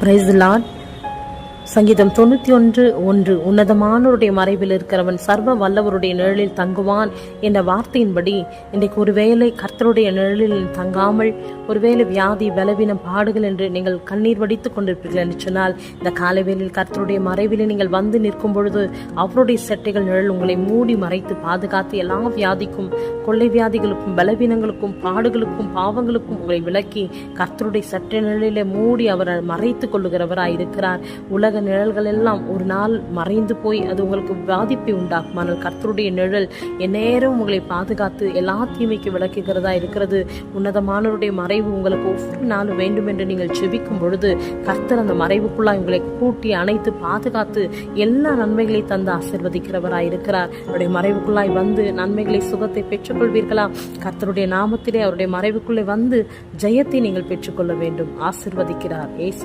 Praise the Lord. சங்கீதம் 91:1 உன்னதமானவருடைய மறைவில் இருக்கிறவன் சர்வ வல்லவருடைய நிழலில் தங்குவான் என்ற வார்த்தையின்படி இன்றைக்கு ஒருவேளை கர்த்தருடைய நிழலில் தங்காமல் ஒருவேளை வியாதி, பலவீனம், பாடுகள் என்று நீங்கள் கண்ணீர் வடித்துக் கொண்டிருப்பீர்கள் என்று சொன்னால், இந்த காலைவேளையில் கர்த்தருடைய மறைவில் நீங்கள் வந்து நிற்கும் பொழுது அவருடைய செட்டைகள் நிழல் உங்களை மூடி மறைத்து பாதுகாத்து எல்லா வியாதிக்கும், கொள்ளை வியாதிகளுக்கும், பலவீனங்களுக்கும், பாடுகளுக்கும், பாவங்களுக்கும் உங்களை விலக்கி கர்த்தருடைய சட்டை நிழலிலே மூடி அவர் மறைத்துக் கொள்ளுகிறவராய் இருக்கிறார். உலக நிழல்கள் எல்லாம் ஒரு நாள் மறைந்து போய் அது உங்களுக்கு பாதிப்பை உண்டாக்கும். ஆனால் கர்த்தருடைய நிழல் எந்நேரம் உங்களை பாதுகாத்து எல்லா தீமைக்கு விளக்குகிறதா இருக்கிறது. உன்னதமானவருடைய மறைவு உங்களுக்கு ஒவ்வொரு நாளும் வேண்டும் என்று நீங்கள் ஜெபிக்கும் பொழுது கர்த்தர் அந்த மறைவுக்குள்ளாய் உங்களை கூட்டி அணைத்து பாதுகாத்து எல்லா நன்மைகளை தந்து ஆசீர்வதிக்கிறவராய் இருக்கிறார். அவருடைய மறைவுக்குள்ளாய் வந்து நன்மைகளை, சுகத்தை பெற்றுக்கொள்வீர்களா? கர்த்தருடைய நாமத்திலே அவருடைய மறைவுக்குள்ளே வந்து ஜெயத்தை நீங்கள் பெற்றுக்கொள்ள வேண்டும். ஆசீர்வதிக்கிறார்.